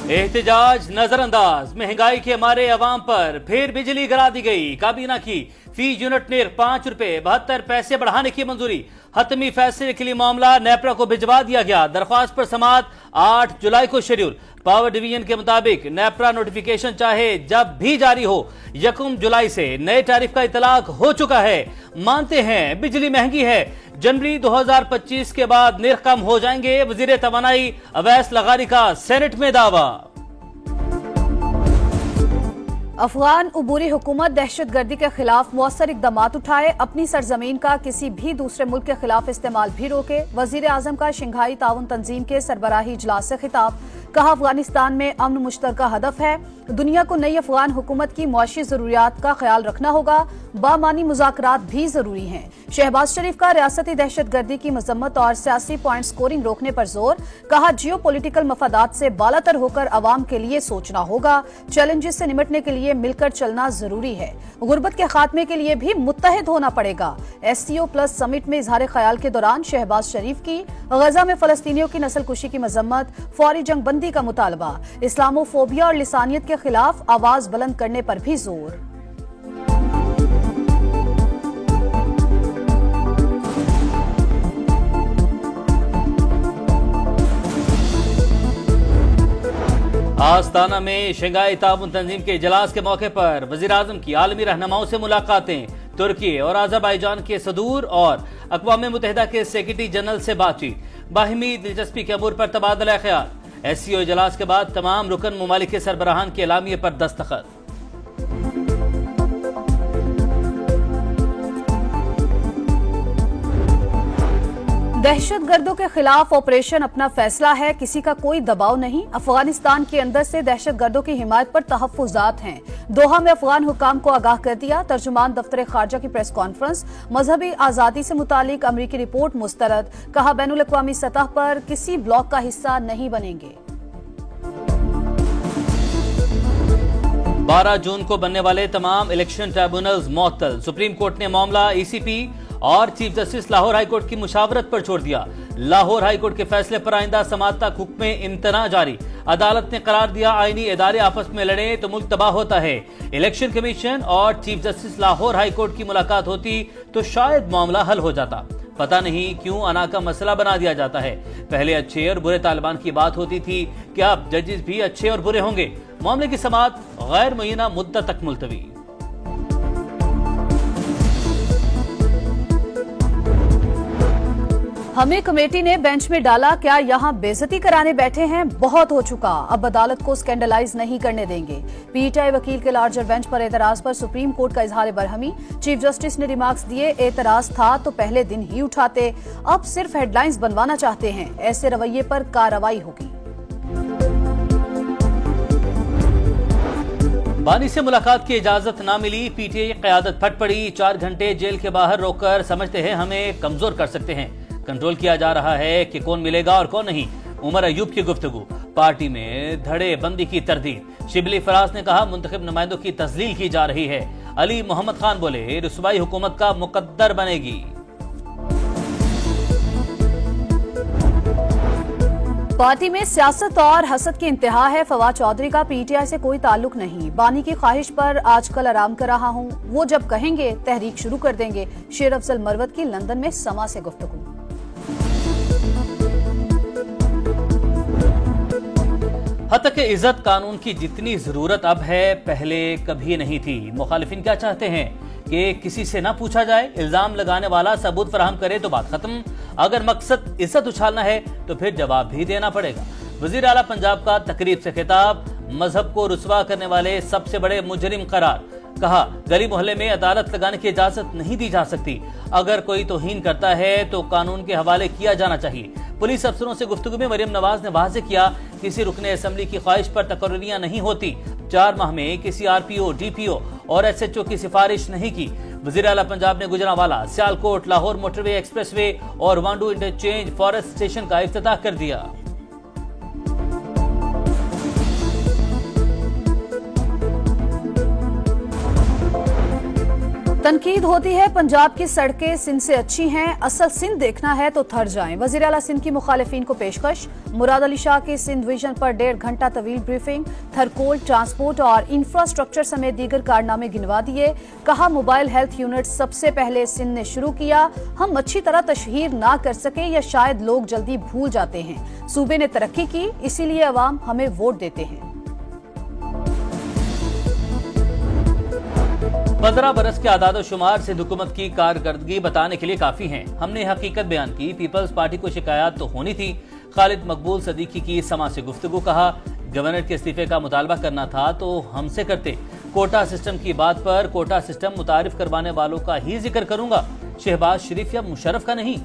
एहतजाज नजरअंदाज, महंगाई के मारे अवाम पर फिर बिजली गिरा दी गई। काबीना की फी यूनिट ने 5 रुपए 72 पैसे बढ़ाने की मंजूरी। हतमी फैसले के लिए मामला नेपरा को भिजवा दिया गया। दरख्वास्त पर समाअत 8 जुलाई को शेड्यूल। पावर डिवीजन के मुताबिक नेपरा नोटिफिकेशन चाहे जब भी जारी हो, 1 जुलाई से नए टैरिफ का इतलाक हो चुका है। मानते हैं बिजली महंगी है, जनवरी 2025 के बाद निर्ख कम हो जाएंगे। वजीर तवानाई अवैस लगारी का सेनेट में दावा। अफगान उबूरी हुकूमत दहशत गर्दी के खिलाफ मौसर इकदामात उठाए, अपनी सरजमीन का किसी भी दूसरे मुल्क के खिलाफ इस्तेमाल भी रोके। वजीर आजम का शंघाई ताउन तंजीम के सरबराही इजलास से खिताब, कहा अफगानिस्तान में अमन मुश्तरका हदफ है। दुनिया को नई अफगान हुकूमत की मुआशी जरूरियात का ख्याल रखना होगा। बामानी मुज़ाकरात भी जरूरी हैं। शहबाज शरीफ का रियासती दहशत गर्दी की मजम्मत और सियासी पॉइंट स्कोरिंग रोकने पर जोर, कहा जियो पोलिटिकल मफादात से बालातर होकर अवाम के लिए सोचना होगा। चैलेंजेस से निपटने के लिए मिलकर चलना जरूरी है। गुर्बत के खात्मे के लिए भी मुत्तहिद होना पड़ेगा। SCO+ समिट में इजहार ख्याल के दौरान शहबाज शरीफ की गजा में फलस्तीनियों की नस्लकुशी की मजम्मत, फौरी जंगबंदी का मुतालबा, इस्लामोफोबिया और लिसानियत के खिलाफ आवाज बुलंद करने पर भी जोर। आस्ताना में शंघाई ताउन तंजीम के इजलास के मौके पर वजीर आजम की आलमी रहनुमाओं से मुलाकातें, तुर्की और अज़रबैजान के सदूर और अक़वाम मुत्तहिदा के सेक्रेटरी जनरल से बातचीत, बाहिमी दिलचस्पी के अमूर पर तबादला ख्याल। SCO इजलास के बाद तमाम रुकन ममालिक के सरबराहान के एलामिये पर दस्तखत। दहशत गर्दों के खिलाफ ऑपरेशन अपना फैसला है, किसी का कोई दबाव नहीं। अफगानिस्तान के अंदर से दहशत गर्दों की हिमायत पर तहफ्फुजात हैं। दोहा में अफगान हुकाम को आगाह कर दिया। तर्जुमान दफ्तर खारजा की प्रेस कॉन्फ्रेंस, मजहबी आजादी से मुतालिक अमरीकी रिपोर्ट मुस्तरद, कहा बैनुल अक़वामी सतह पर किसी ब्लॉक का हिस्सा नहीं बनेंगे। 12 जून को बनने वाले तमाम इलेक्शन ट्राइब्यूनल्स मुअत्तल। सुप्रीम कोर्ट ने मामला ECP और चीफ जस्टिस लाहौर हाईकोर्ट की मुशावरत पर छोड़ दिया। लाहौर हाईकोर्ट के फैसले पर आइंदा समाअत तक हुक्म इम्तना जारी। अदालत ने करार दिया आईनी इदारे आपस में लड़े तो मुल्क तबाह होता है। इलेक्शन कमीशन और चीफ जस्टिस लाहौर हाईकोर्ट की मुलाकात होती तो शायद मामला हल हो जाता। पता नहीं क्यों अना का मसला बना दिया जाता है। पहले अच्छे और बुरे तालिबान की बात होती थी, क्या अब जजेस भी अच्छे और बुरे होंगे? मामले की समाअत गैर मुय्यना मुद्दत तक मुलतवी। हमें कमेटी ने बेंच में डाला, क्या यहां बेइज्जती कराने बैठे हैं? बहुत हो चुका, अब अदालत को स्कैंडलाइज नहीं करने देंगे। PTI वकील के लार्जर बेंच पर एतराज पर सुप्रीम कोर्ट का इजहार बरहमी। चीफ जस्टिस ने रिमार्क्स दिए, एतराज था तो पहले दिन ही उठाते, अब सिर्फ हेडलाइंस बनवाना चाहते हैं। ऐसे रवैये पर कार्रवाई होगी। बानी से मुलाकात की इजाजत ना मिली, PTI क़यादत फट पड़ी। 4 घंटे जेल के बाहर रोककर समझते हैं हमें कमजोर कर सकते हैं। कंट्रोल किया जा रहा है कि कौन मिलेगा और कौन नहीं। उमर अयूब की गुफ्तगू, पार्टी में धड़े बंदी की तरदीद। शिबली फराज ने कहा मुंतखब नुमाइंदों की तस्लील की जा रही है। अली मोहम्मद खान बोले रुसवाई हुकूमत का मुकद्दर बनेगी। पार्टी में सियासत और हसद की इंतहा है। फवाद चौधरी का PTI से कोई ताल्लुक नहीं। बानी की ख्वाहिश पर आजकल आराम कर रहा हूं, वो जब कहेंगे तहरीक शुरू कर देंगे। शेर अफजल मरवत की लंदन में समा से गुफ्तगू। हतक इज्जत कानून की जितनी जरूरत अब है, पहले कभी नहीं थी। मुखालिफिन क्या चाहते हैं कि किसी से ना पूछा जाए, इल्जाम लगाने वाला सबूत फराहम करे तो बात खत्म। अगर मकसद इज्जत उछालना है तो फिर जवाब भी देना पड़ेगा। वजीर आला पंजाब का तकरीब से खिताब, मजहब को रुसवा करने वाले सबसे बड़े मुजरिम करार। कहा गली मोहल्ले में अदालत लगाने की इजाजत नहीं दी जा सकती। अगर कोई तौहीन करता है तो कानून के हवाले किया जाना चाहिए। पुलिस अफसरों से गुफ्तगू में मरियम नवाज ने वाज़ेह किया, किसी रुकने असेंबली की ख्वाहिश पर तकर्रियां नहीं होती। 4 माह में किसी RPO, DPO और SHO की सिफारिश नहीं की। वज़ीर आला पंजाब ने गुजरांवाला, सियालकोट, लाहौर मोटरवे एक्सप्रेसवे और वांडू इंटरचेंज फॉरेस्ट स्टेशन का इफ्तिताह कर दिया। तनकीद होती है पंजाब की सड़कें सिंध से अच्छी हैं, असल सिंध देखना है तो थर जाएं। वजीर आला सिंध की मुखालिफिन को पेशकश। मुराद अली शाह की सिंध विजन पर 1.5 घंटा तवील ब्रीफिंग। थरकोल, ट्रांसपोर्ट और इंफ्रास्ट्रक्चर समेत दीगर कारनामे गिनवा दिए। कहा मोबाइल हेल्थ यूनिट सबसे पहले सिंध ने शुरू किया। हम अच्छी तरह तशहीर ना कर सके या शायद लोग जल्दी भूल जाते हैं। सूबे ने तरक्की की, इसीलिए अवाम हमें वोट देते हैं। 15 बरस के आदाद शुमार से हुकूमत की कारकर्दगी बताने के लिए काफी हैं। हमने हकीकत बयान की। पीपल्स पार्टी को शिकायत तो होनी थी। खालिद मकबूल सदीकी की समा से गुफ्तगू। कहा गवर्नर के इस्तीफे का मुतालबा करना था तो हमसे करते। कोटा सिस्टम की बात पर कोटा सिस्टम मुतारिफ करवाने वालों का ही जिक्र करूंगा, शहबाज शरीफ या मुशर्रफ का नहीं।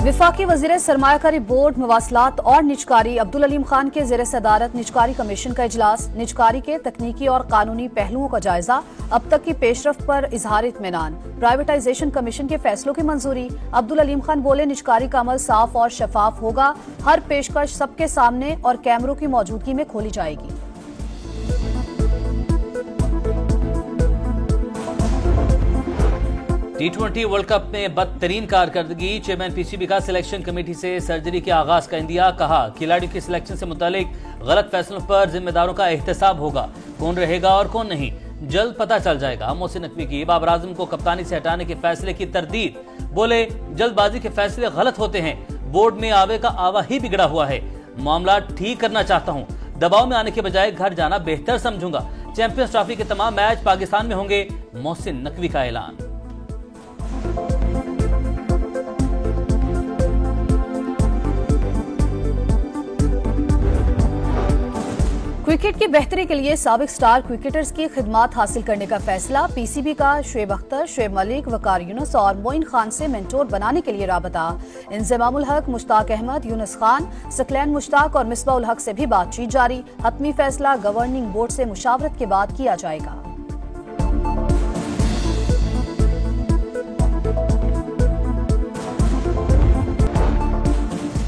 विफाकी वजीर सरमायाकारी बोर्ड, मवासलात और निजकारी अब्दुल अलीम खान के ज़ेर सदारत निजकारी कमीशन का इजलास। निजकारी के तकनीकी और कानूनी पहलुओं का जायजा। अब तक की पेशरफ्त पर इजहार इत्मीनान। प्राइवेटाइजेशन कमीशन के फैसलों की मंजूरी। अब्दुल अलीम खान बोले निजकारी का अमल साफ और शफाफ होगा। हर पेशकश सबके सामने और कैमरों की मौजूदगी में खोली जाएगी। T20 वर्ल्ड कप में बदतरीन कारकर्दगी। चेयरमैन पीसीबी का सिलेक्शन कमेटी से सर्जरी के आगाज का इंदिया। कहा खिलाड़ियों की सिलेक्शन से मुतालिक गलत फैसलों पर जिम्मेदारों का एहतसाब होगा। कौन रहेगा और कौन नहीं जल्द पता चल जाएगा। मोहसिन नकवी की बाबर आजम को कप्तानी से हटाने के फैसले की तरदीद। बोले जल्दबाजी के फैसले गलत होते हैं। बोर्ड में आवे का आवा ही बिगड़ा हुआ है। मामला ठीक करना चाहता हूं। दबाव में आने के बजाय घर जाना बेहतर समझूंगा। चैंपियंस ट्रॉफी के तमाम मैच पाकिस्तान में होंगे। मोहसिन नकवी का ऐलान। क्रिकेट की बेहतरी के लिए साबिक स्टार क्रिकेटर्स की खिदमात हासिल करने का फैसला। पीसीबी का शुएब अख्तर, शुएब मलिक, वकार यूनुस और मोइन खान से मेंटोर बनाने के लिए राबता। इंजमामुल हक, मुश्ताक अहमद, यूनुस खान, सकलैन मुश्ताक और मिसबाह उल हक से भी बातचीत जारी। हतमी फैसला गवर्निंग बोर्ड से मुशावरत के बाद किया जाएगा।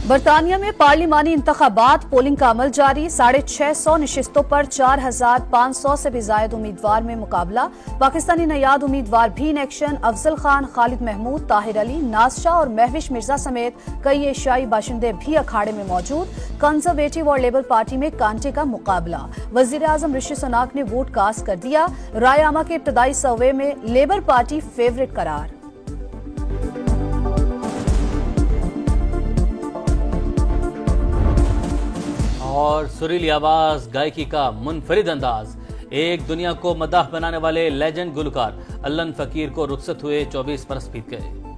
बरतानिया में पार्लिमानी इंतखाबात, पोलिंग का अमल जारी। 650 नशिस्तों पर 4500 से भी ज्यादा उम्मीदवार में मुकाबला। पाकिस्तानी नयाद उम्मीदवार भी इन एक्शन। अफजल खान, खालिद महमूद, ताहिर अली, नाज़शाह और महविश मिर्जा समेत कई एशियाई बाशिंदे भी अखाड़े में मौजूद। कंजर्वेटिव और लेबर पार्टी में कांटे का मुकाबला। वजीर आजम ऋषि सुनाक ने वोट कास्ट कर दिया। राय आमा के इब्तदाई सर्वे में लेबर पार्टी फेवरेट करार। और सुरीली आवाज, गायकी का मुनफरिद अंदाज। एक दुनिया को मदाह बनाने वाले लेजेंड गुलकार अल्लन फकीर को रुखसत हुए 24 बरस बीत गए।